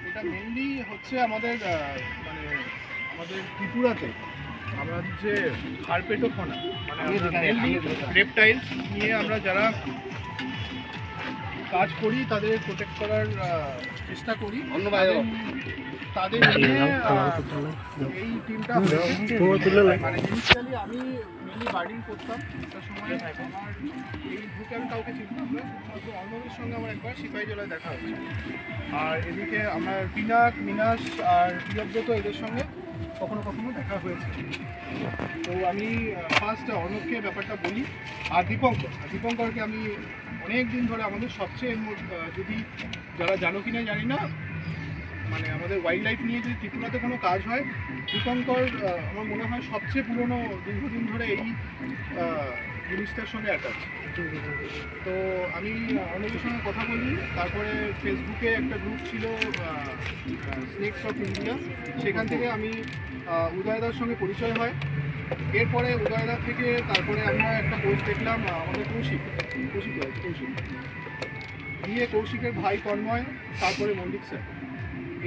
এটা মেনলি হচ্ছে আমাদের মানে আমাদের ত্রিপুরাতে আমরা যে হারপেটোফনা মানে মেনলি রেপটাইলস নিয়ে আমরা যারা কাজ করি তাদের প্রোটেক্ট করার চেষ্টা করি তাদের নিয়ে এই টিমটা মানে ইনিশিয়ালি আমি মেনলি বার্ডিং করতাম একটা সময় আমার এই গ্রুপে আমি কাউকে চিনতাম না, শুধুমাত্র অর্ণবের সঙ্গে আমার একবার সিপাহীজলায় দেখা হচ্ছে। আর এদিকে আমার পিনাক মিনাস আর প্রিয়ব্রত এদের সঙ্গে কখনো কখনো দেখা হয়েছে। তো আমি ফার্স্ট অর্ণবকে ব্যাপারটা বলি। আর দীপঙ্করকে আমি অনেক দিন ধরে আমাদের সবচেয়ে যদি যারা জানো কিনা জানি না, মানে আমাদের ওয়াইল্ড লাইফ নিয়ে যদি ত্রিপুরাতে কোনো কাজ হয়, দীপঙ্কর আমার মনে হয় সবচেয়ে পুরনো দীর্ঘদিন ধরে এই জিনিসটার সঙ্গে অ্যাটাচ। তো আমি অনেকের সঙ্গে কথা বলি, তারপরে ফেসবুকে একটা গ্রুপ ছিল স্নেকস অফ ইন্ডিয়া, সেখান থেকে আমি উদয়দার সঙ্গে পরিচয় হয়। এরপরে উদয়দার থেকে তারপরে আমরা একটা পোস্ট দেখলাম আমাদের কৌশিক দিয়ে কৌশিকের ভাই তন্ময়, তারপরে মল্লিক স্যার,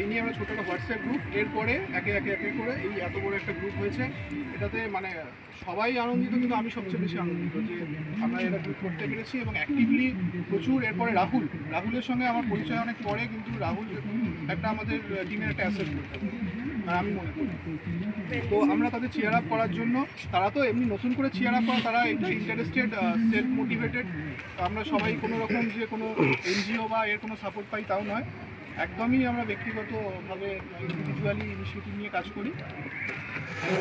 এই নিয়ে আমরা ছোটো একটা হোয়াটসঅ্যাপ গ্রুপ। এরপরে একে করে এই এত বড় একটা গ্রুপ হয়েছে। এটাতে মানে সবাই আনন্দিত, কিন্তু আমি সবচেয়ে বেশি আনন্দিত যে আমরা এটা গ্রুপ করতে পেরেছি এবং অ্যাক্টিভলি প্রচুর। এরপরে রাহুলের সঙ্গে আমার পরিচয় অনেক পরে, কিন্তু রাহুল একটা আমাদের টিমের একটা অ্যাসেট করতে আমি মনে করি। তো আমরা তাদের চিয়ার আপ করার জন্য, তারা তো এমনি নতুন করে চিয়ার আপ করা, তারা এটা ইন্টারেস্টেড, সেলফ মোটিভেটেড। আমরা সবাই কোনো রকম যে কোনো এনজিও বা এর কোনো সাপোর্ট পাই তাও নয়, একদমই আমরা ব্যক্তিগতভাবে ইন্ডিভিজুয়ালি ইনিশিয়েটিভ নিয়ে কাজ করি। তো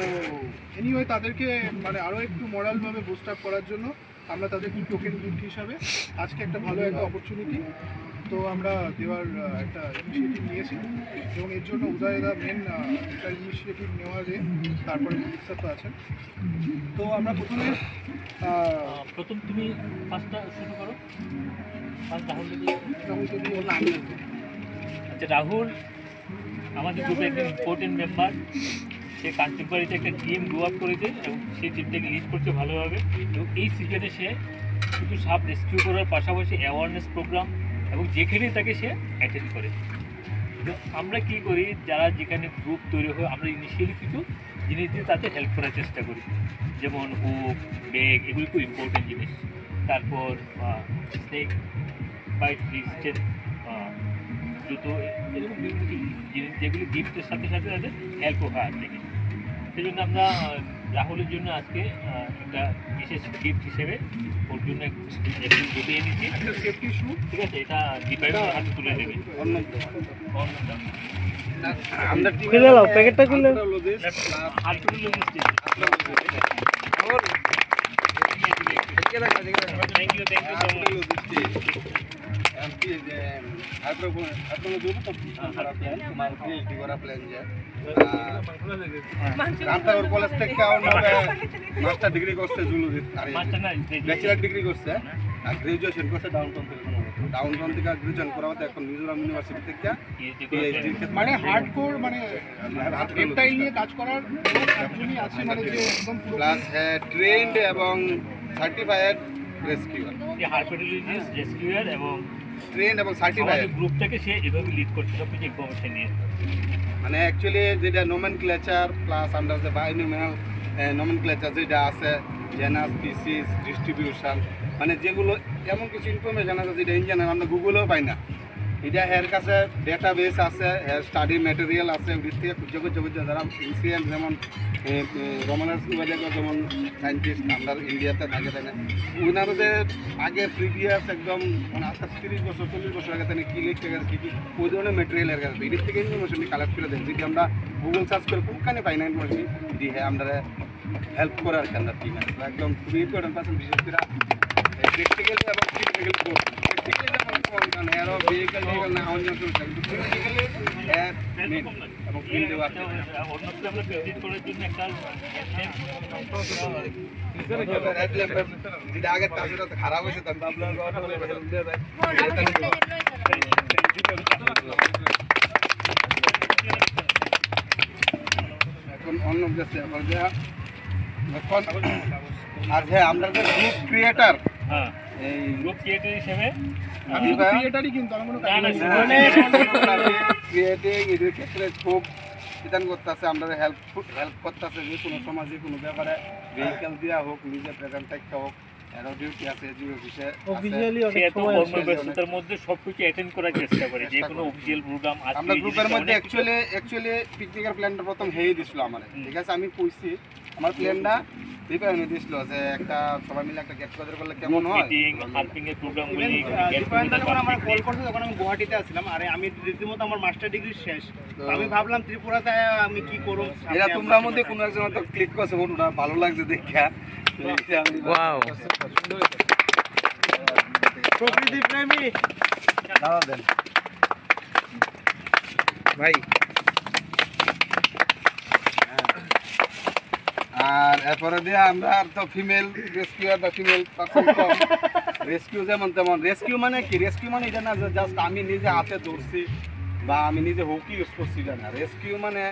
এনিওয়ে তাদেরকে মানে আরও একটু মোরালভাবে বুস্ট আপ করার জন্য আমরা তাদেরকে টোকেন গিফট হিসাবে আজকে একটা ভালো একটা অপরচুনিটি তো আমরা দেওয়ার একটা ইনিশিয়েটিভ নিয়েছি, এবং এর জন্য উদয়দা মেন একটা ইনিশিয়েটিভ নেওয়ার তারপরে মল্লিক তো আছেন। তো আমরা প্রথম তুমি ফার্স্টটা শুরু করো। রাহুল আচ্ছা, রাহুল আমাদের গ্রুপে একজন ইম্পর্টেন্ট মেম্বার। সে কাঞ্চনবাড়িতে একটা টিম গ্রো আপ করেছে এবং সেই টিমটাকে লিড করছে ভালোভাবে। এবং এই সিজনে সে শুধু সাপ রেস্কিউ করার পাশাপাশি অ্যাওয়ারনেস প্রোগ্রাম এবং যেখানেই তাকে সে অ্যাটেন্ড করে। তো আমরা কী করি, যারা যেখানে গ্রুপ তৈরি হয় আমরা ইনিশিয়ালি কিছু জিনিস দিয়ে তাদের হেল্প করার চেষ্টা করি, যেমন হুক, ব্যাগ, এগুলি খুব ইম্পর্টেন্ট জিনিস। তারপর স্নেক বাইট রেজিস্ট্যান্ট জুতো, এরকম বিভিন্ন জিনিস যেগুলি গিফটের সাথে সাথে তাদের হেল্পও হয় থেকে। সেই জন্য আমরা রাহুলের জন্য আজকে একটা বিশেষ গিফট হিসেবে ওর জন্য একটু জুতো এনেছি, সেফটি শু। ঠিক আছে, এটা দীপায়ন হাতে তুলে দেবে। প্যাকেটটা খুলে রামনগর কলেজ থেকে মাস্টার ডিগ্রি করছে জুলজিত, আর ব্যাচেলার ডিগ্রি করছে, আর গ্রাজুয়েশন করছে ডাউনটাউন থেকে গ্রাজুয়েশন করাতে এখন মিজোরাম ইউনিভার্সিটি থেকে মানে হার্ডকোর মানে রেপটাইল নিয়ে কাজ করার একজনই আছে, মানে যে একদম প্লাস ট্রেন্ড এবং সার্টিফাইড রেস্কিউয়ার, হারপেটোলজিস্ট, রেস্কিউয়ার এবং ট্রেন্ড এবং সার্টিফাইড গ্রুপটাকে সে এভাবে লিড করছে সব কিছু ইনফরমেশন নিয়ে। মানে অ্যাকচুয়ালি যেটা nomenclature plus under the binomial nomenclature যেটা আছে, জেনাস, স্পিসিস, ডিস্ট্রিবিউশন, মানে যেগুলো এমন কিছু ইনফরমেশন আছে যেটা ইঞ্জিনিয়ার আমরা গুগলেও পাই না। এটা এর কাছে ডেটাবেস আছে, এর স্টাডি ম্যাটেরিয়াল আছে, যারা ইনসিডেন্ট যেমন রমানাস যেমন সায়েন্টিস্ট আমরা ইন্ডিয়াতে থাকে তাই না, ওনাদের আগে প্রিভিয়াস একদম মানে আজকে 30 বছর 40 বছর আগে তাই কী লিখতে গেছে কী ওই ধরনের ম্যাটেরিয়াল এর কাছে এদিক থেকে ইনফরমেশন কালেক্ট করে দেয়, যদি আমরা গুগল সার্চ করে কোনখানে পাই না ইনফরমেশন দিয়ে হ্যাঁ আমরা হেল্প করার কেন টিম একদম খুবই ইম্পর্টেন্ট পার্সন, বিশেষ করে প্র্যাকটিক্যালি এবং টেকনিক্যালি প্র্যাকটিক্যালি যেমন এরও ভেহিক্যাল না অন্য প্র্যাকটিক্যালি এবং ফিল্ডে ওয়ার্ক যেটা আগের তাছাড়া খারাপ হয়েছে এখন অন্য দেশে এখন আর হ্যাঁ আমরা যে গ্রুপ ক্রিয়েটার, হ্যাঁ এই গ্রুপ ক্রিয়েটার হিসেবে আমি ক্রিয়েটারই, কিন্তু আমার কোনো ক্রিয়েটিং এদের ক্ষেত্রে খুব বিধান করতেছে, আমরা হেল্প করতেছে, যে কোনো সময় যে কোনো ব্যাপারে ভেহিকেল দেওয়া হোক, নিজে প্রেজেন্ট থাকতে হোক, এরও ডিউটি আছে, যে অফিসে সে এত কর্মব্যস্ততার মধ্যে সবকিছু অ্যাটেন্ড করার চেষ্টা করে, যে কোনো অফিসিয়াল প্রোগ্রাম। আমরা গ্রুপের মধ্যে অ্যাকচুয়ালি পিকনিকের প্ল্যানটা প্রথম হেই দিছিল আমার, ঠিক আছে, আমি কইছি আমার প্ল্যানটা দিপা এনে দিছিল যে একটা সবাই মিলে একটা গেট টুগেদার করলে কেমন হয়, মিটিং হাল্পিং এর প্রোগ্রামগুলি। যখন আমার কল করছে তখন আমি গুয়াহাটিতে আসছিলাম, আর আমি রীতিমতো আমার মাস্টার ডিগ্রি শেষ, আমি ভাবলাম ত্রিপুরাতে আমি কি করব। এরা তোমরা মধ্যে কোনো একজন তো ক্লিক করছে, ওটা ভালো লাগছে দেখা। ওয়াও, প্রকৃতি প্রেমী দাদা দেন ভাই। আর এরপরে দিয়ে আমরা আর তো ফিমেল রেস্কিউয়ার বা ফিমেল পারসন কম, রেস্কিউ যেমন তেমন। রেস্কিউ মানে কি? রেস্কিউ মানে এটা না যে জাস্ট আমি নিজে হাতে ধরছি বা আমি নিজে হুকি ইউজ করছি, এটা না। রেস্কিউ মানে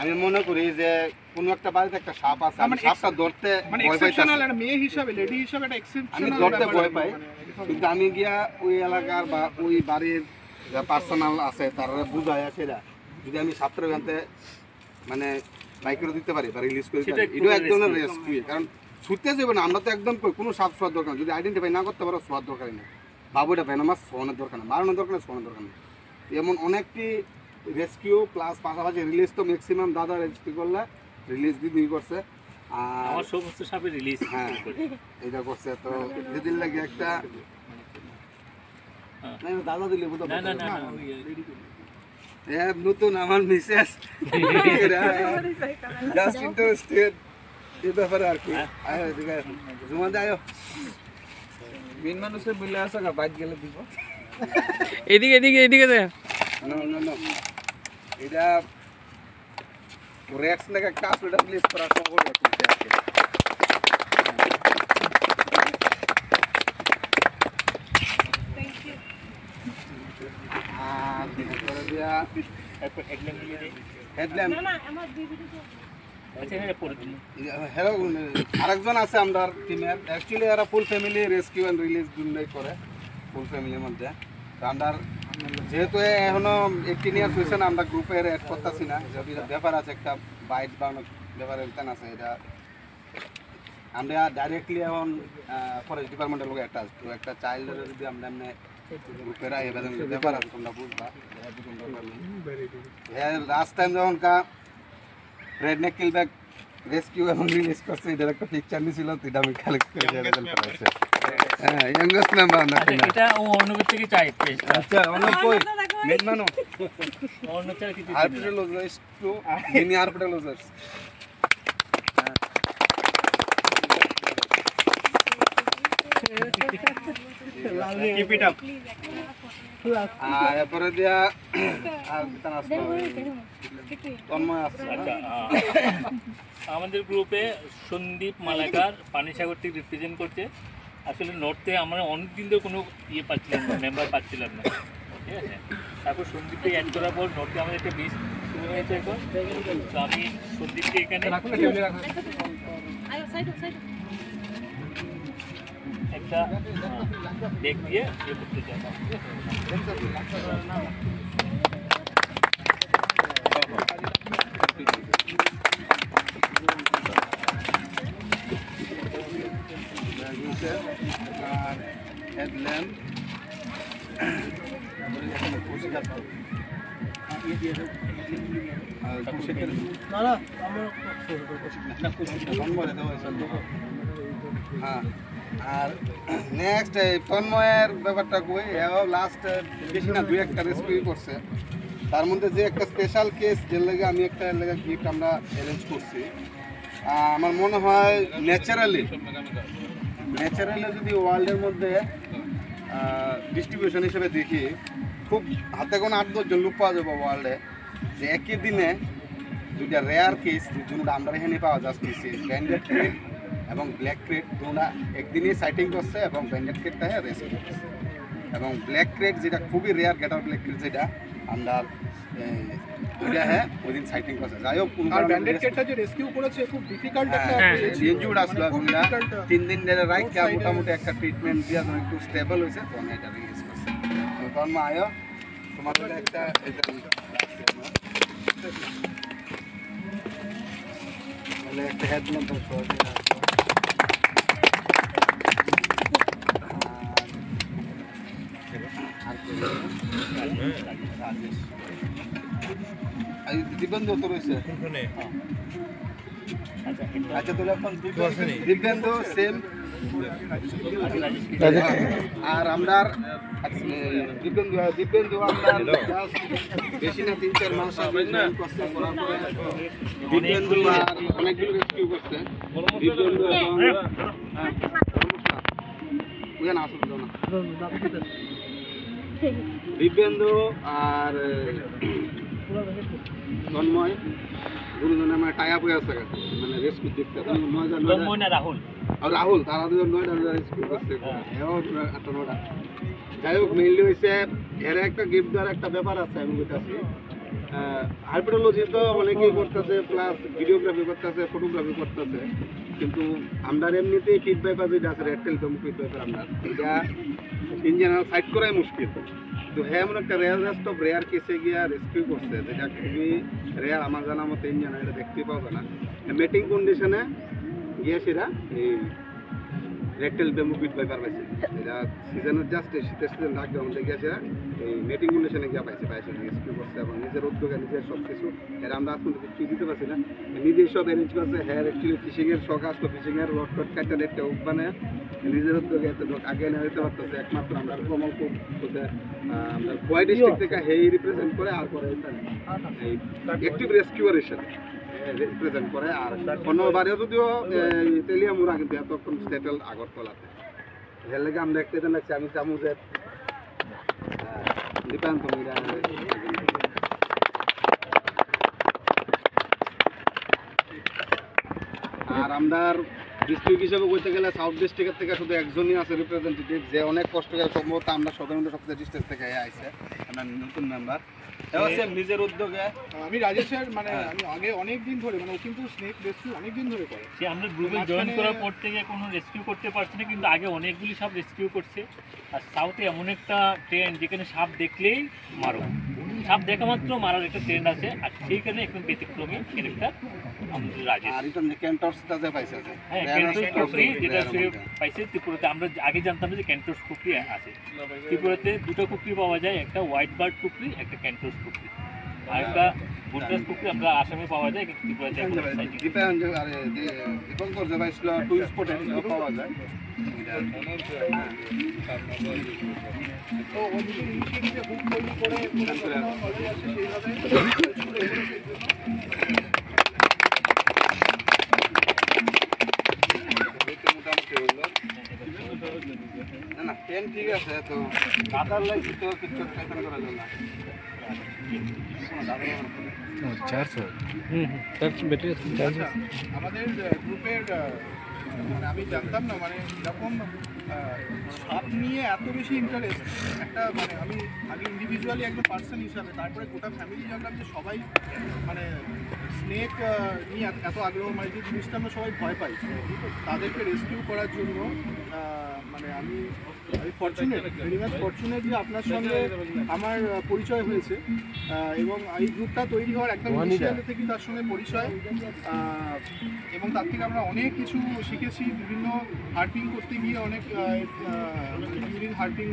আমি মনে করি যে কোনো একটা বাড়িতে একটা সাপ আছে, আমি সাপটা ধরতে মানে ভয় এক্সেপশনাল, পাইতাছি, একটা মেয়ে হিসাবে, লেডি হিসাবে এটা আমি এক্সেপশনাল ধরতে ভয় পাই, কিন্তু আমি গিয়া ওই এলাকার বা ওই বাড়ির যা পার্সোনাল আছে তারা বুঝায় সেটা যদি আমি সাপটার গানতে মানে বাইকেরও দিতে পারি বা রিলিজ করে দিতে পারি, এটা এক ধরনের রেস্কিউ। কারণ ছুটতে যাবে না, আমরা তো একদম কোনো সাপ ছোঁয়ার দরকার নেই, যদি আইডেন্টিফাই না করতে পারো ছোঁয়ার দরকারই নেই। বাবু এটা ভেনোমাস ছোঁয়ানোর দরকার নেই, মারানোর দরকার নেই, ছোঁয়ানোর দরকার নেই। এমন অনেকটি রেস্কিউ প্লাস পাশাপাশি রিলিজ তো ম্যাক্সিমাম দাদা রেস্কিউ করলে রিলিজ দিদি করছে, আর আমার সমস্ত সাপে রিলিজ। হ্যাঁ এটা করছে। তো যেদিন লাগে একটা দাদা দিলে বোধ না না না না, নতুন আমার মিসেস জাস্ট ইন্টারেস্টেড এই ব্যাপারে আর কি। আয় জমা দে, আয়ো মেন মানুষের বিলে আসা গা বাইক গেলে দিব। এদিকে এদিকে এদিকে দে। নো নো নো, এটা রেক্স নাকি কাজ ওটা প্লিজ করা সম্ভব না। আর করে দিয়া তারপর হেডল্যাম্প দিয়ে দিই। হেডল্যাম্প আচ্ছা হ্যাঁ, পরে দিন। হ্যালো, আরেকজন আছে আমরা টিমের, অ্যাকচুয়ালি এরা full family rescue and release দুটাই করে, ফুল ফ্যামিলির মধ্যে। তো আমরা যেহেতু এখনো 18 ইয়ার্স হয়েছে না, আমরা গ্রুপের অ্যাড করতেছি না, যদি ব্যাপার আছে একটা বাইট বা অনেক ব্যাপার এখানে আছে, এটা আমরা ডাইরেক্টলি এখন ফরেস্ট ডিপার্টমেন্টের লোক অ্যাটাচ। তো একটা চাইল্ডের যদি আমরা এমনি গ্রুপের ব্যাপার আছে তোমরা বুঝবা, লাস্ট টাইম যখন রেড নেক কিলব্যাক রেস্কিউ এবং রিলিজ করছে, এটার একটা পিকচার নিয়েছিল, এটা আমি কালেক্ট করে হ্যাঁ ইয়াঙ্গেস্ট মেম্বার না। আচ্ছা, এটা ও অন্যদের থেকে চাই। আচ্ছা অন্য কই মেন মানো অন্য থেকে কিছু herpetologist to mini herpetologist. Keep it up. আর এরপরে দিয়া আর কিতা আসলো তন্ময় আসছে। আচ্ছা, আমাদের গ্রুপে সন্দীপ মালাকার পানিসাগর থেকে রিপ্রেজেন্ট করছে। আসলে নর্থে আমরা অনেকদিন ধরে কোনো ইয়ে পাচ্ছিলাম না, মেম্বার পাচ্ছিলাম না, ঠিক আছে। তারপর সন্দীপকে অ্যাড করার পর নর্থে আমাদের একটা বেশ শুরু হয়েছে এখন। তো আমি সন্দীপকে এখানে একটা ডেক দিয়ে ইয়ে করতে চাই। আর হেডল্যাম্প হ্যাঁ। আর নেক্সট এই তন্ময়ের ব্যাপারটা কই, লাস্ট বেশি না 2-1টা রেস্কিউ করছে, তার মধ্যে যে একটা স্পেশাল কেস যের লাগে আমি একটা গিফট আমরা অ্যারেঞ্জ করছি। আমার মনে হয় ন্যাচারালি যদি ওয়ার্ল্ডের মধ্যে ডিস্ট্রিবিউশন হিসেবে দেখি, খুব হাতে কোনো 8-10 জন লোক পাওয়া যাবে ওয়ার্ল্ডে, যে একই দিনে দুইটা রেয়ার কেস যেটা আমরা এখানে পাওয়া যাচ্ছে, ব্যান্ডেড ক্রেট এবং ব্ল্যাক ক্রেট, দুটা একদিনই সাইটিং করছে এবং ব্যান্ডেড ক্রেটটা রেস্কিউ করছে। এবং ব্ল্যাক ক্রেট যেটা খুবই রেয়ার, গেটার ব্ল্যাক ক্রেট যেটা আমরা ওইটা ওই দিন সাইটিং করছে। যাই হোক, আর ব্যান্ডেড কেটটা যে রেস্কিউ করেছে খুব ডিফিকাল্ট একটা ইনজুর্ড আসলো, এবং 3 দিন ধরে রাইখা মোটামুটি একটা ট্রিটমেন্ট দিয়ে একটু স্টেবল হয়েছে, তখন এটা রিলিজ করছে। তখন আয়ো তোমার জন্য একটা এটা মানে একটা হেডলাম্প সহজে দিবেন্দ্র তো রয়েছে আচ্ছা তোর এখন দিবেন্দ্র সেম আর আমরা দিবেন্দ্র আমরা বেশি না 3-4 মাস আগে কষ্ট করার পরে দিবেন্দ্র আর অনেকগুলো রেস্কিউ করছে দিবেন্দ্র না আসলে না দিবেন্দ্র আর তন্ময় দুজনে আমার টাইপ হয়ে আছে মানে রেস্কিউ দেখতে রাহুল তারা দুজন 9টা রেস্কিউ করছে একটা 9টা যাই হোক মেইনলি হয়েছে এর একটা গিফট দেওয়ার একটা ব্যাপার আছে আমি বলতেছি হাইপোটোলজি তো অনেকেই করতেছে প্লাস ভিডিওগ্রাফি করতেছে ফটোগ্রাফি করতেছে কিন্তু আমরা এমনিতেই ফিডব্যাক যেটা আছে রেডটেল ফিডব্যাক আমরা এটা ইন জেনারেল সাইড করাই মুশকিল তো হ্যাঁ এমন একটা রেয়ারেস্ট অফ রেয়ার কেসে গিয়া রেস্কিউ করছে যেটা খুবই রেয়ার আমার জানা মতো ইন জেনারেল এটা দেখতেই পাওয়া না মেটিং কন্ডিশনে গিয়ে সেটা এই রেডটেল ব্যাম্বু পিট পাইপার পাইছে এটা সিজনের জাস্ট শীতের সিজন লাগবে আমাদের গিয়েছে এই মেটিং কন্ডিশনে গিয়ে পাইছে রেস্কিউ করছে এবং নিজের উদ্যোগে নিজের সব কিছু এর আমরা আসলে কিছু দিতে পারছি না নিজেই সব অ্যারেঞ্জ করছে হ্যাঁ অ্যাকচুয়ালি ফিশিংয়ের শখ আসতো ফিশিংয়ের লট টট কাটা দেখতে মানে নিজের উদ্যোগে এত লোক আগে নিয়ে যেতে পারতেছে একমাত্র আমরা কমল খুব আমরা কোয়াই ডিস্ট্রিক্ট থেকে হেই রিপ্রেজেন্ট করে আর পরে এই অ্যাক্টিভ রেস্কিউয়ার হিসেবে রিপ্রেজেন্ট করে আর অন্যবারেও যদিও তেলিয়ামুরা কিন্তু এতক্ষণ সেটেল আগরতলাতে এর লেগে আমরা একটা জন লাগছে আমি চামু যে দীপান্ত আর আমরা ডিস্ট্রিক্ট হিসেবে বলতে গেলে সাউথ ডিস্ট্রিক্টের থেকে শুধু একজনই আছে রিপ্রেজেন্টেটিভ যে অনেক কষ্ট করে সম্ভবত আমরা সাধারণত সবচেয়ে ডিস্ট্রিক্ট থেকে আইছে আমরা নতুন মেম্বার নিজের উদ্যোগে আমি রাজেশের মানে আমি আগে অনেক দিন ধরে মানে ও কিন্তু স্নেক রেস্কিউ অনেক দিন ধরে করে সে আমরা গ্রুপে জয়েন করার পর থেকে কোনো রেস্কিউ করতে পারছি না কিন্তু আগে অনেকগুলি সাপ রেস্কিউ করছে আর সাউথে এমন একটা ট্রেন্ড যেখানে সাপ দেখলেই মারো সাপ দেখা মাত্র মারার একটা ট্রেন্ড আছে আর সেইখানে একদম ব্যতিক্রমী ক্যারেক্টার আমাদের রাজেশ আর এটা ক্যান্টরসটা যে পাইছে হ্যাঁ ক্যান্টরস কুপরি যেটা সে পাইছে ত্রিপুরাতে আমরা আগে জানতাম যে ক্যান্টরস কুপরি আছে ত্রিপুরাতে দুটো কুপরি পাওয়া যায় একটা হোয়াইট বার্ড কুপরি একটা ক্যান্টরস কুপরি আর একটা বুটরাস কুপরি আমরা আসামে পাওয়া যায় কিন্তু ত্রিপুরাতে দীপঙ্কর যে পাইছিল টু স্পটে পাওয়া যায় তো ওদিকে ইনিশিয়েটিভে বুক তৈরি করে নলেজ আছে সেইভাবে না না পেন ঠিক আছে তো দাদার লাইফ তো কিছু ট্রাই করা যাবে না 400 ব্যাটারি আছে আমাদের গ্রুপের মানে আমি জানতাম না মানে এরকম সাপ নিয়ে এত বেশি ইন্টারেস্ট একটা মানে আমি আগে ইন্ডিভিজুয়ালি একজন পার্সন হিসাবে তারপরে গোটা ফ্যামিলি জানলাম যে সবাই মানে স্নেক নিয়ে এত আগ্রহ মানে যে জিনিসটা আমরা সবাই ভয় পাই তাদেরকে রেস্কিউ করার জন্য মানে আমি ফরচুনেট ভেরি মাচ ফরচুনেট যে আপনার সঙ্গে আমার পরিচয় হয়েছে এবং এই গ্রুপটা তৈরি হওয়ার একদম ইনিশিয়াল থেকে তার সঙ্গে পরিচয় এবং তার থেকে আমরা অনেক কিছু শিখেছি বিভিন্ন হার্পিং করতে গিয়ে অনেক ইউরিন হার্পিং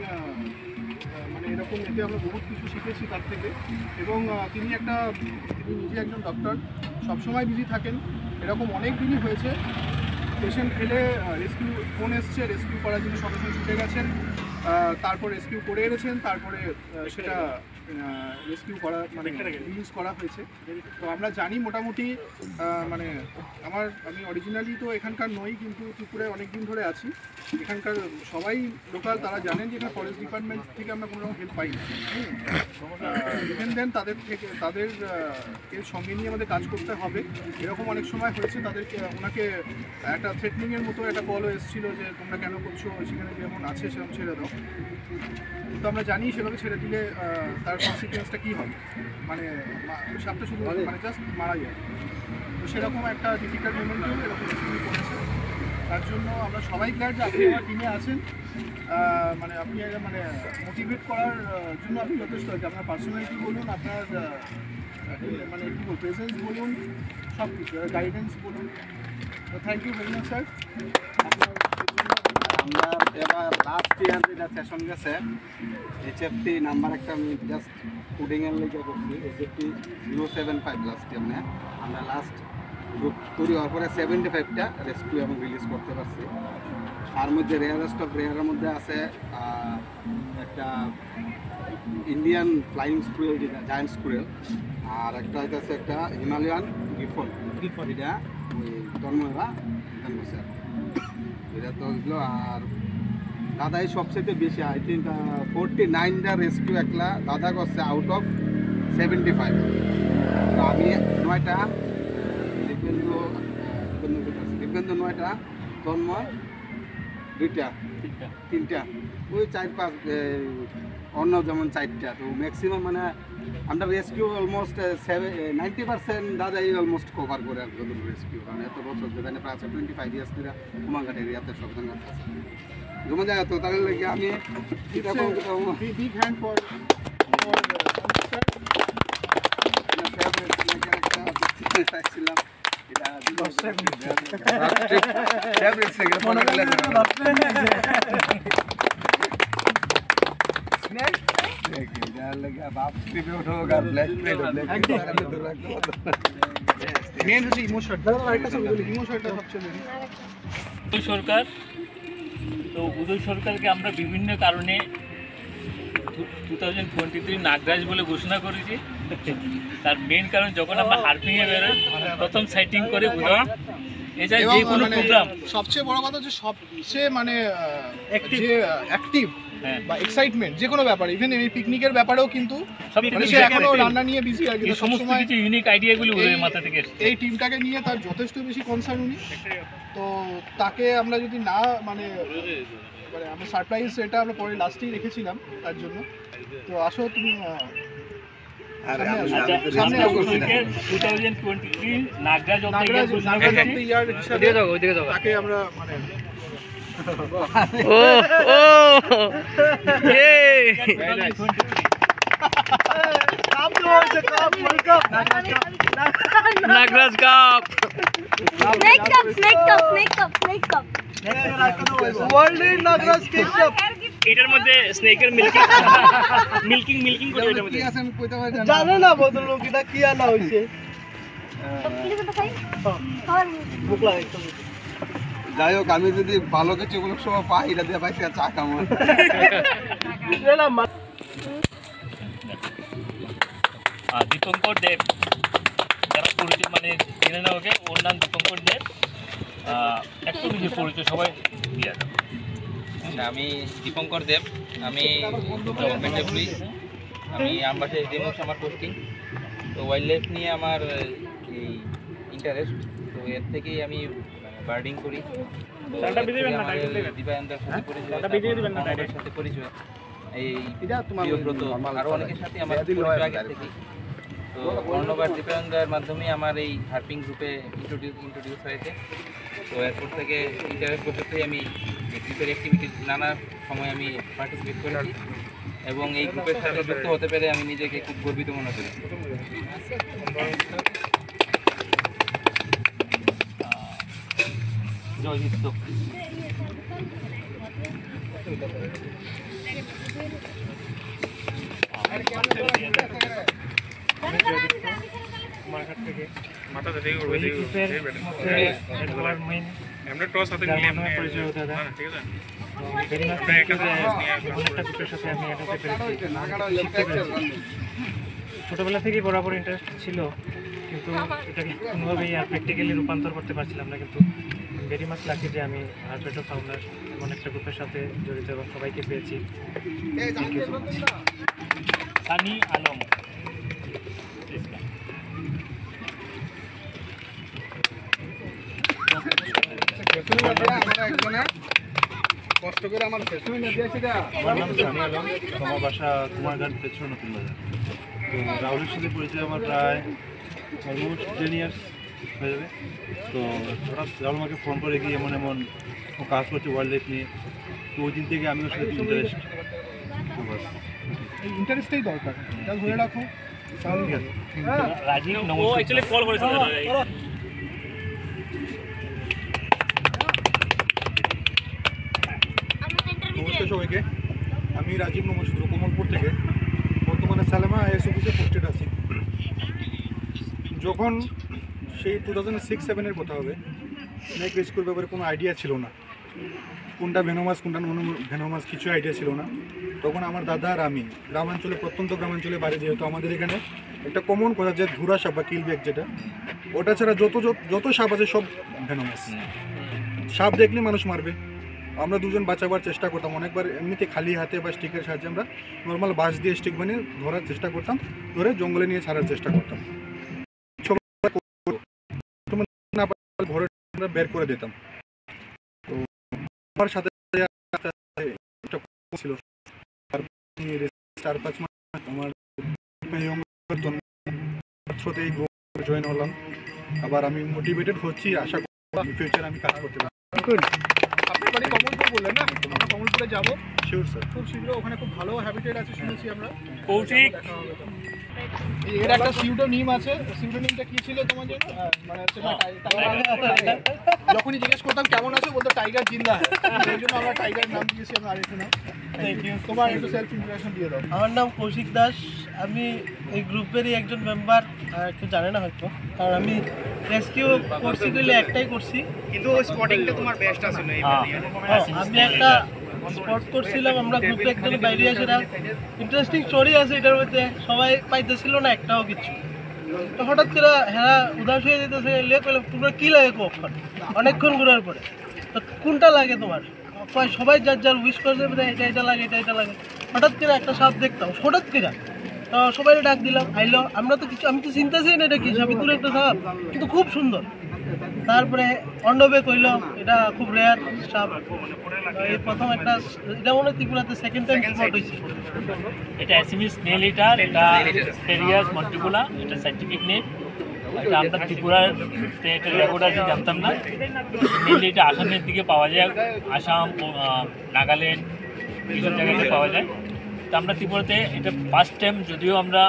মানে এরকম এতে আমরা বহুত কিছু শিখেছি তার থেকে এবং তিনি নিজে একজন ডক্টর সবসময় বিজি থাকেন এরকম অনেক দিনই হয়েছে পেশেন্ট ফেলে রেস্কিউ ফোন এসছে রেস্কিউ করার জন্য সঙ্গে সঙ্গে ছুটে গেছেন তারপর রেস্কিউ করে এনেছেন তারপরে সেটা রেস্কিউ করা মানে রিলিজ করা হয়েছে তো আমরা জানি মোটামুটি মানে আমি অরিজিনালি তো এখানকার নই কিন্তু ত্রিপুরায় অনেক দিন ধরে আছি এখানকার সবাই লোকাল তারা জানেন যে এখানে ফরেস্ট ডিপার্টমেন্ট থেকে আমরা কোনো রকম হেল্প পাই না ইভেন দেন তাদের এর সঙ্গে নিয়ে আমাদের কাজ করতে হবে এরকম অনেক সময় হয়েছে তাদেরকে ওনাকে একটা থ্রেটনিংয়ের মতো একটা কলও এসেছিলো যে তোমরা কেন করছো সেখানে যেমন আছে সেরকম ছেড়ে দাও তো আমরা জানি সেভাবে ছেড়ে দিলে তার কনসিকুয়েন্সটা কী হবে মানে সাপটা শুধু মানে জাস্ট মারা যায় তো সেরকম একটা ডিফিকাল্ট মোমেন্টেও এরকম করেছে তার জন্য আমরা সবাই গ্ল্যাড যে আপনি আমার টিমে আছেন। মানে আপনি মানে মোটিভেট করার জন্য আপনি যথেষ্ট আছে। আপনার পার্সোনালিটি বলুন, আপনার মানে কী বলুন প্রেজেন্স বলুন, সব কিছু গাইডেন্স বলুন। তো thank you very much sir. আমরা এবার লাস্ট ইয়ার যেটা সেশন গেছে HFT নাম্বার একটা আমি জাস্ট কোডিংয়ের লেগে করছি HFT 075 লাস্ট ইয়ার মানে আমরা লাস্ট গ্রুপ তৈরি হওয়ার পরে 75টা রেস্কিউ এবং রিলিজ করতে পারছি। তার মধ্যে রেয়ারেস্ট অফ রেয়ারের মধ্যে আছে একটা ইন্ডিয়ান ফ্লাইং স্কুরেল যেটা জায়ান্ট স্কুরেল, আর একটা হইতেছে একটা হিমালয়ান গিফন এটা ওই তন্ময়রা বসে এটা তো হইলো। আর দাদাই সবচেয়ে বেশি আই থিঙ্ক 49টা রেস্কিউ একলা দাদা করছে আউট অফ 75। তো আমি 9টা, দীপেন্দ্র 9টা, তন্ময় 2টা, 3টা, ওই 4-5 অন্য যেমন 4টা। তো ম্যাক্সিমাম মানে আমরা রেস্কিউ অলমোস্ট 90% দাদাই অলমোস্ট কভার করে আর কি রেস্কিউ। কারণ এত বছর যেখানে প্রায় 25 ইয়ার্স ধরে কুমাঘাট এরিয়াতে সব জায়গায় আছে জমা যায়। তো তাহলে লাগে আমি বিগ হ্যান্ড ফর ছিলাম এটা মেন হচ্ছে ইমোশন। আরেকটা ছবি বলি, ইমোশনটা সবচেয়ে মেন। উদয় সরকার, তো উদয় সরকারকে আমরা বিভিন্ন কারণে 2023 নাগরাজ বলে ঘোষণা করেছি। তার মেন কারণ যখন আমরা হার্পিংয়ে বেরোই প্রথম সাইটিং করে উদয়, এছাড়া যে কোনো প্রোগ্রাম সবচেয়ে বড় কথা হচ্ছে সবচেয়ে মানে অ্যাক্টিভ হ্যাঁ বা এক্সাইটমেন্ট যে কোনো ব্যাপারে, ইভেন এই পিকনিকের ব্যাপারেও কিন্তু সব মানে সে এখনো রান্না নিয়ে বিজি আর কি। এই সমস্ত কিছু ইউনিক আইডিয়াগুলো উদয়ের মাথা থেকে এসেছে। এই টিমটাকে নিয়ে তার যথেষ্ট বেশি কনসার্ন উনি। তো তাকে আমরা যদি না মানে আমরা সারপ্রাইজ এটা আমরা পরে লাস্টেই রেখেছিলাম তার জন্য। তো আসো তুমি সামনে আসো। 2023 নাগরাজ অফ দ্য নাগরাজ ঘোষণা অফ করেছি। দ্য ইয়ার হিসাবে তাকে আমরা মানে নাগরাজ কাপ এটার মধ্যে স্নেকের মিল্কিং করে এটার মধ্যে জানে না ভদ্রলোক এটা কি আনা হয়েছে। যাই হোক, আমি যদি ভালো কিছু কোনো সময় পাই এটা দিয়ে পাইছি চা কামার। দীপঙ্কর দেব, যারা পরিচিত মানে জেনে না ওকে, ওর নাম দীপঙ্কর দেব। একটু নিজের পরিচয় সবাই দিয়ে দাও। আমি দীপঙ্কর দেব, আমি গভর্নমেন্ট এমপ্লয়ি, আমি আমবাসে রিমোট আমার পোস্টিং। তো ওয়াইল্ড লাইফ নিয়ে আমার এই ইন্টারেস্ট, তো এর থেকেই আমি বার্ডিং করি। তো দিবায়ন্দার সাথে পরিচয়, সাথে পরিচয়, এই প্রিয়ব্রত আরও অনেকের সাথে আমার পরিচয় আগে থেকেই। তো অন্যবার দিবায়ন্দার মাধ্যমে আমার এই হার্পিং গ্রুপে ইন্ট্রোডিউস হয়েছে। তো এরপর থেকে ইন্টারেস্ট করতেই আমি এই গ্রুপের অ্যাক্টিভিটি নানা সময় আমি পার্টিসিপেট করেছি এবং এই গ্রুপের সাথে যুক্ত হতে পেরে আমি নিজেকে খুব গর্বিত মনে করি। জয়যুক্ত ছোটোবেলা থেকেই বরাবর ইন্টারেস্ট ছিল, কিন্তু এটাকে কোনোভাবেই আর প্র্যাকটিক্যালি রূপান্তর করতে পারছিলাম না। কিন্তু ভেরি মাচ লাকি যে আমি হার্টরেট ফাউন্ডার এমন একটা গ্রুপের সাথে জড়িত এবং সবাইকে পেয়েছি। সানি আলম, কষ্ট করে আমার আমার নাম সানি আলম, আমার বাসা কুমারঘাট পেছন নতুন বাজার। তো রাহুলের সাথে পরিচয় আমার প্রায় অলমোস্ট 10 ইয়ার্স হয়ে যাবে। তো হঠাৎ রাহুল আমাকে ফোন করে কি এমন এমন ও কাজ করছে ওয়াইল্ড লাইফ নিয়ে, তো ওই দিন থেকে আমি ওর সাথে ইন্টারেস্ট। এই ইন্টারেস্টটাই দরকার, এটা ধরে রাখো তাহলে ঠিক আছে। রাজীব ও অ্যাকচুয়ালি কল করেছিল নমস্কার সবাইকে, আমি রাজীব নমস্কার কমলপুর থেকে, বর্তমানে সালেমা আইএস অফিসে পোস্টেড আছি। যখন সেই 2006-07 কথা হবে, স্নেক রেস্কিউর ব্যাপারে কোনো আইডিয়া ছিল না, কোনটা ভেনোমাস কোনটা নন ভেনোমাস কিছু আইডিয়া ছিল না। তখন আমার দাদা আর আমি গ্রামাঞ্চলে, প্রত্যন্ত গ্রামাঞ্চলে বাড়ি, যেহেতু আমাদের এখানে একটা কমন কথা যে ধুরা সাপ বা কিলব্যাক যেটা, ওটা ছাড়া যত সাপ আছে সব ভেনোমাস। সাপ দেখলে মানুষ মারবে। আমরা দুজন বাঁচাবার চেষ্টা করতাম অনেকবার, এমনিতে খালি হাতে বা স্টিকের সাহায্যে আমরা নর্মাল বাঁশ দিয়ে স্টিক বানিয়ে ধরার চেষ্টা করতাম, ধরে জঙ্গলে নিয়ে ছাড়ার চেষ্টা করতাম। ভরে আমরা বের করে দিতাম। তো আমার সাথে ছিল 4-5 মাস আমার এই গ্রুপে জয়েন হলাম। আবার আমি মোটিভেটেড হচ্ছি, আশা করি ফিউচার আমি কাজ করতে পারি। আপনার বাড়ি কমলপুর বললেন না, আমরা কমলপুরে যাবো শিওর স্যার, খুব শীঘ্র। ওখানে খুব ভালো হ্যাবিটেট আছে শুনেছি আমরা। কৌশিক এর একটা সিউডোনিম আছে, সিউডোনিমটা কি ছিল তোমার জন্য? মানে হচ্ছে যখনই জিজ্ঞেস করতাম কেমন আছে, বলতো টাইগার জিন্দা হ্যায়, এই জন্য আমরা টাইগার নাম দিয়েছি। আমরা আরেকটু নাম, তোমার একটু সেলফ ইন্ট্রোডাকশন দিয়ে দাও। আমার নাম কৌশিক দাস, আমি এই গ্রুপেরই একজন মেম্বার। একটু জানে না হয়তো, কারণ আমি রেস্কিউ করছি বলে একটাই করছি, কিন্তু স্পটিংটা তোমার বেস্ট আছিল এই আমি একটা স্পট করছিলাম। আমরা গ্রুপে একজন বাইরে আসে, ইন্টারেস্টিং স্টোরি আছে এটার মধ্যে, সবাই পাইতেছিল না একটাও কিছু। তো হঠাৎ করে হ্যাঁ উদাস হয়ে যেতেছে, এলে কইলে তোমরা কী লাগে কখন, অনেকক্ষণ ঘোরার পরে তো কোনটা লাগে তোমার, সবাই যার যার উইশ করছে এটা লাগে এটা লাগে। হঠাৎ করে একটা সাপ দেখতাম, হঠাৎ করে তো সবাই ডাক দিলাম, আইলো। আমরা তো কিছু, আমি তো চিন্তাছি না এটা কি সাপ, দূরে একটা সাপ কিন্তু খুব সুন্দর। তারপরে অর্ণবে কইল এটা খুব রেয়ার সাপ। এই প্রথম একটা, এটা মনে হয় ত্রিপুরাতে সেকেন্ড টাইম স্পট হয়েছে। এটা অ্যাসিমিস স্নেল ইটার, এটা স্টেরিয়াস মন্টিকুলা, এটা সাইন্টিফিক নেম। এটা আমরা ত্রিপুরার এটা রেকর্ড আছে জানতাম না। মেনলি এটা আসামের দিকে পাওয়া যায়, আসাম, নাগাল্যান্ড এইসব জায়গাতে পাওয়া যায়। তো আমরা ত্রিপুরাতে এটা ফার্স্ট টাইম, যদিও আমরা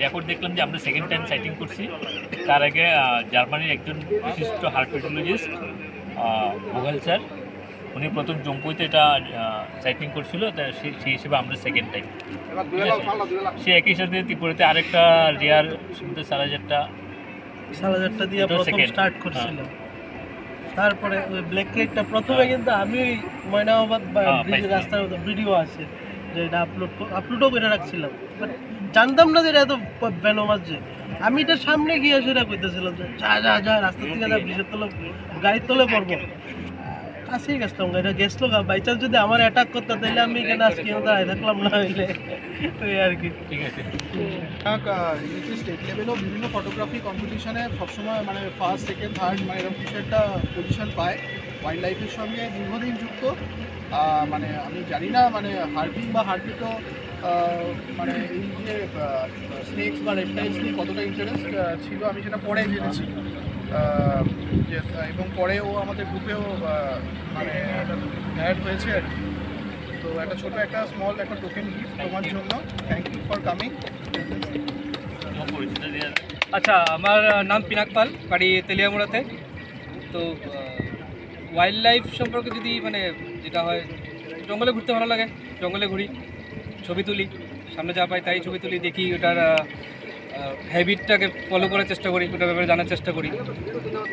রেকর্ড দেখলাম যে আমরা সেকেন্ড টাইম সাইটিং করছি। তার আগে জার্মানির একজন বিশিষ্ট হার্পেটোলজিস্ট ভোগাল স্যার, উনি প্রথম জম্পুইতে এটা সাইটিং করছিল, সেই হিসেবে আমরা সেকেন্ড টাইম। সে একই সাথে ত্রিপুরাতে আরেকটা রেয়ার সমুদ্র সালাজারটা দিয়ে প্রথম স্টার্ট করছিল। তারপরে ওই ব্ল্যাক ক্রেকটা প্রথমে, কিন্তু আমি ময়নাবাদ রাস্তার ভিডিও আছে যে এটা আপলোডও করে রাখছিলাম, বাট জানতাম না যে এটা এত ভেনোমাস। যে আমি এটার সামনে গিয়ে সেটা কইতেছিলাম যে যা রাস্তা থেকে যা, ব্রিজের তলে গাড়ির তলে পড়বো, কাছেই গেছিলাম। এটা গেছলো বাইচান্স যদি আমার অ্যাটাক করতে, তাহলে আমি এখানে আজকে দাঁড়ায় থাকলাম না, হইলে ওই আর কি। ঠিক আছে, স্টেট লেভেলেও বিভিন্ন ফটোগ্রাফি কম্পিটিশনে সবসময় মানে ফার্স্ট সেকেন্ড থার্ড মানে এরকম কিছু একটা পজিশন পায়। ওয়াইল্ড লাইফের সঙ্গে দীর্ঘদিন যুক্ত। মানে আমি জানি না মানে হার্পিং বা হার্পিটও মানে এই যে স্নেক্স বা রেপটাইলস নিয়ে কতটা ইন্টারেস্ট ছিল, আমি সেটা পরে জেনেছি। যে এবং পরেও আমাদের গ্রুপেও মানে অ্যাড হয়েছে আর কি। তো একটা ছোটো একটা স্মল একটা টোকেন গিফট তোমার জন্য। Thank you for coming. আচ্ছা, আমার নাম পিনাক পাল, বাড়ি তেলিয়ামুড়াতে। তো ওয়াইল্ড লাইফ সম্পর্কে যদি মানে যেটা হয়, জঙ্গলে ঘুরতে ভালো লাগে, জঙ্গলে ঘুরি, ছবি তুলি, সামনে যা পাই তাই ছবি তুলি, দেখি ওটার হ্যাবিটটাকে ফলো করার চেষ্টা করি, ওটার ব্যাপারে জানার চেষ্টা করি।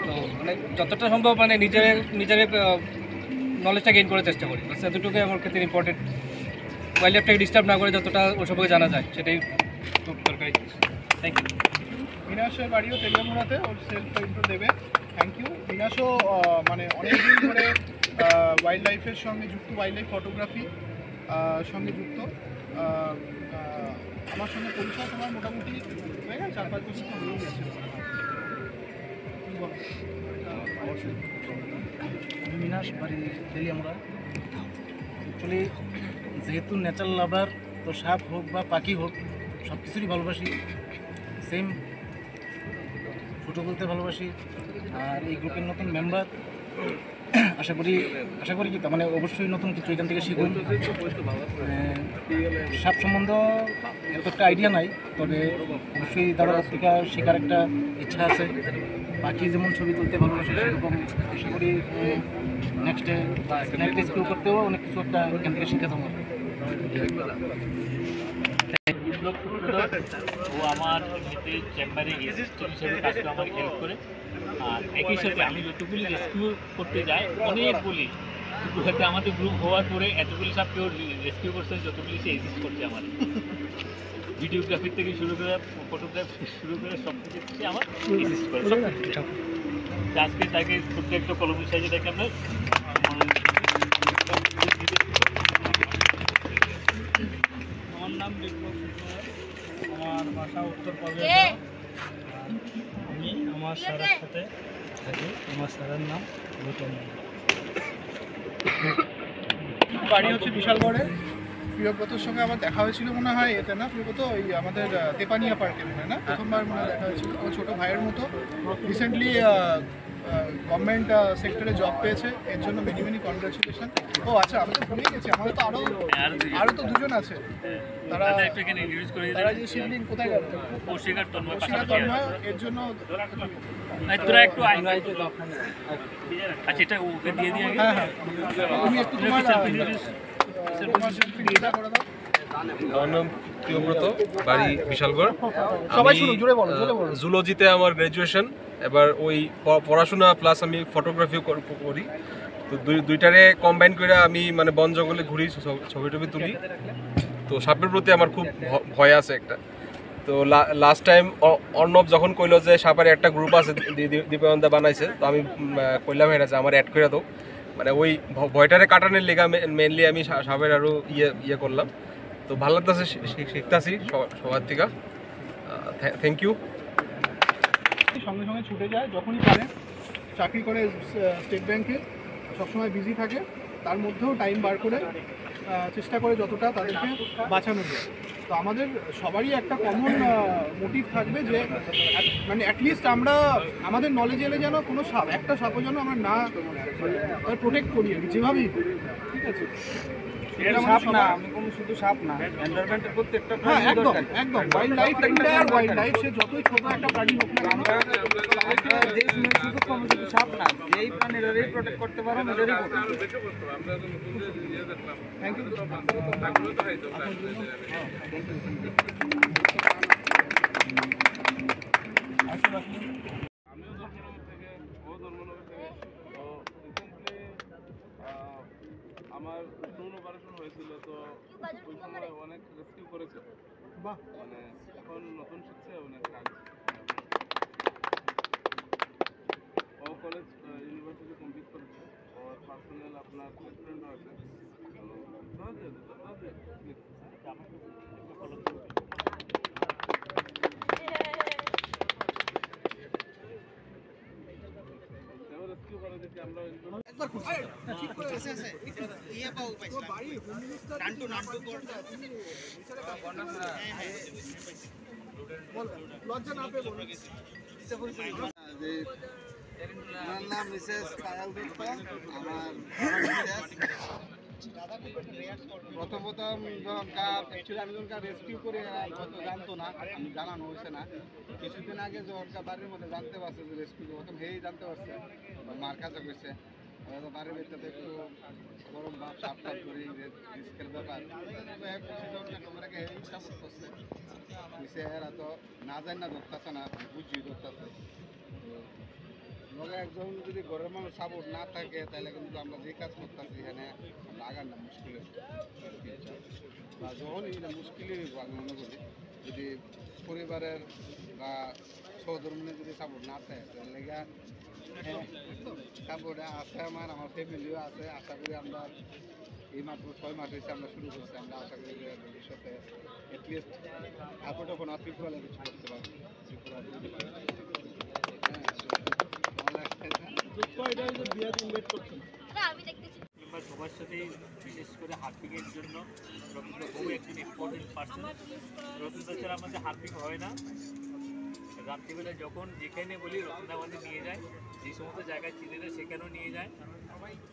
তো মানে যতটা সম্ভব মানে নিজের নলেজটা গেইন করার চেষ্টা করি, বাস এতটুকুই আমার ক্ষেত্রে ইম্পর্টেন্ট। ওয়াইল্ড লাইফটাকে ডিস্টার্ব না করে যতটা ওর সম্পর্কে জানা যায়, সেটাই খুব দরকারি জিনিস। Thank you. বিনাশের বাড়িও তেলিয়ামুড়াতে, ওর সেলফ ইন্ট্রো দেবে। Thank you. বিনাশও মানে অনেকদিন ধরে ওয়াইল্ড লাইফের সঙ্গে যুক্ত, ওয়াইল্ড লাইফ ফটোগ্রাফি সঙ্গে যুক্ত। আমার সঙ্গে পরিচয় তোমার মোটামুটি হয়ে গেছে 4-5 বছর তো হয়েই গেছে। আমি বিনাশ, বাড়ি তেলিয়ামুড়া। অ্যাকচুয়ালি যেহেতু নেচার লাভার, তো সাপ হোক বা পাখি হোক সব কিছুরই ভালোবাসি। সেম ফটো তুলতে ভালোবাসি। আর এই গ্রুপের নতুন মেম্বার, আশা করি কি মানে অবশ্যই নতুন কিছু এখান থেকে শিখুন। সাপ সম্বন্ধ এত একটা আইডিয়া নাই, তবে অবশ্যই দাদার কাছ থেকে শেখার একটা ইচ্ছা আছে। বাকি যেমন ছবি তুলতে ভালোবাসি, সেরকম আশা করি নেক্সটে স্ন্যাক রেস্কিউ করতেও অনেক কিছু একটা এখান থেকে শিখে যাবো। বিপ্লব সূত্রধর ও আমার এমনিতে চেম্বারে অ্যাসিস্ট্যান্ট হিসেবে কাজ করে আমাকে হেল্প করে। আর একই সাথে আমি যতগুলি রেস্কিউ করতে যাই অনেকগুলি, হয়তো আমাদের গ্রুপ হওয়ার পরে এতগুলি সাপ কেউ রেস্কিউ করছে, যতগুলি সে এসিস্ট করছে আমার। ভিডিওগ্রাফি থেকে শুরু করে ফটোগ্রাফি শুরু করে সব কিছু সে আমার এসিস্ট করে। সব কিছু আজকে তাকে ছোট্ট একটা কলমের সাইজে তাকে আমরা আমার নাম বিপ্লব সূত্রধর, আমার বাসা উত্তরপ্রদেশ। আমি আমার স্যারের সাথে থাকি, আমার স্যারের নাম গৌতম। বাড়ি হচ্ছে বিশালগড়ে। প্রিয়ব্রতর সঙ্গে আমার দেখা হয়েছিল মনে হয় এতে না, প্রিয়ব্রত ওই আমাদের তেপানিয়া পার্কে মনে হয় না, প্রথমবার মনে দেখা হয়েছিল। ও ছোটো ভাইয়ের মতো রিসেন্টলি গভর্নমেন্ট সেক্টরে জব পেয়েছে, এর জন্য মেনি কনগ্রাচুলেশন। ও আচ্ছা, আমি তো ভুলেই গেছি, আমাদের তো আরও তো দুজন আছে। তারা যে শিবলিং কোথায় গেল, কৌশিকার তন্ময়, এর জন্য তোরা একটু আচ্ছা এটা ওকে দিয়ে দিয়ে। হ্যাঁ হ্যাঁ, তুমি একটু তোমার সেলফিটা করে দাও। আমার নাম প্রিয়ব্রত, বাড়ি বিশালগড়। সবাই শুনুন, জোরে বলো, জোরে বলো। জুলজিতে আমার গ্র্যাজুয়েশন, এবার ওই পড়াশোনা প্লাস আমি ফটোগ্রাফিও করি। তো দুইটারে কম্বাইন করে আমি মানে বন জঙ্গলে ঘুরি, ছবি টবি তুলি। তো সাপের প্রতি আমার খুব ভয় আছে একটা। তো লাস্ট টাইম অর্ণব যখন কইলো যে সাপের একটা গ্রুপ আছে দীপায়নদা বানাইছে, তো আমি কইলাম এটা যে আমার অ্যাড করে দাও। মানে ওই ভয়টারে কাটানোর লেগা মেনলি আমি সাপের আরও ইয়ে করলাম। তো ভালো লাগতেছে, শিখতেছি সবার থেকে। Thank you. সঙ্গে সঙ্গে ছুটে যায় যখনই পারে। চাকরি করে স্টেট ব্যাংকে, সবসময় বিজি থাকে, তার মধ্যেও টাইম বার করে চেষ্টা করে যতটা তাদেরকে বাঁচানো যায়। তো আমাদের সবারই একটা কমন মোটিভ থাকবে যে মানে অ্যাটলিস্ট আমরা আমাদের নলেজে এলে যেন কোনো সাপ, একটা সাপও যেন আমরা না প্রোটেক্ট করি আর কি, যেভাবেই করি। ঠিক আছে, সাপ না, আমি কোনো শুধু সাপ না, এনভায়রনমেন্টের প্রত্যেকটা হ্যাঁ একদম একদম wildlife, entire wildlife, সে যতই ছোট একটা প্রাণী হোক না কেন, যে শুধু কোনো শুধু সাপ না, যেই প্রাণীরাই প্রোটেক্ট করতে পারো মেজরই করো। Thank you. আমার ড্রোন অপারেশন হয়েছিল, তো ওই সময় অনেক রেস্কিউ করেছে। বাহ, মানে এখন নতুন শিখছে অনেক কাজ। ও কলেজ ইউনিভার্সিটি কমপ্লিট করেছে, ওর পার্সোনাল আপনার ফ্রেন্ডও আছে। রেস্কিউ করে দেখি আমরা একবার খুঁজছি ঠিক করে আছে ইয়ে পাও পাইছি বাড়ি হোম মিনিস্টার নান্টু করতে বল লজ্জা না পেয়ে বল। আমার নাম মিসেস পায়াল গুপ্তা। আমার প্রথম যখন আমি যখন রেস্কিউ করে হয়তো জানতো না, আমি জানানো হয়েছে না। কিছুদিন আগে যখন বাড়ির মধ্যে জানতে পারছে যে রেস্কিউ, প্রথম হেই জানতে পারছে, মার কাছে গেছে। বাড়ির ভিতরে একটু গরম ভাব, সাপ টাপ করি, রিস্কের ব্যাপার। তোমরাকে হেই সাপোর্ট করছে, এরা তো না জানি না ধরতেছে না, বুঝি ধরতেছে। লগে একজন যদি ঘরের মানুষ সাপোর্ট না থাকে, তাহলে কিন্তু আমরা যে কাজ করতেছি এখানে আমরা আগার না মুশকিল বা যখনই মুশকিলই হইব। আমি মনে করি যদি পরিবারের বা সহধর্মীয় যদি সাপোর্ট না থাকে, তাহলে সাপোর্ট আছে আমার ফ্যামিলিও আছে। আশা করি আমরা এই মাত্র 6 মাস হয়েছে আমরা শুরু করছি। আমরা আশা করি যে ভবিষ্যতে অ্যাটলিস্ট সাপোর্টও কোনো ত্রিপুরা কিছু করতে পারবো। কিংবা সবার সাথেই বিশেষ করে হার্পিংয়ের জন্য রবীন্দ্র বহু একজন ইম্পর্টেন্ট পার্সন। রবীন্দ্র ছাড়া আমাদের হার্পিং হয় না। রাত্রিবেলা যখন যেখানে বলি রতনদা আমাদের নিয়ে যায়, যে সমস্ত জায়গায় চিনে না সেখানেও নিয়ে যায়।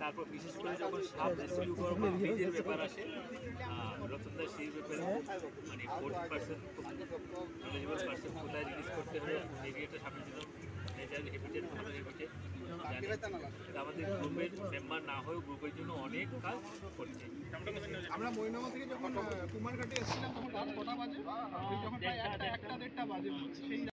তারপর বিশেষ করে যখন সাপ রেস্কিউ করো বা বীজের ব্যাপার আসে, রতনদা সেই ব্যাপারে মানে 40% নলেজেবল পার্সন কোথায় রিলিজ করতে হবে, এরিয়াটা সাপের জন্য নেচার হ্যাবিটেট ভালো হ্যাবিটেট আমাদের গ্রুপের মেম্বার না হয়েও গ্রুপের জন্য অনেক কাজ করছে। আমরা মৈনামা থেকে যখন কুমারঘাটে এসেছিলাম তখন রাত কটা বাজে? যখন প্রায় 1টা 1:30 বাজে সেই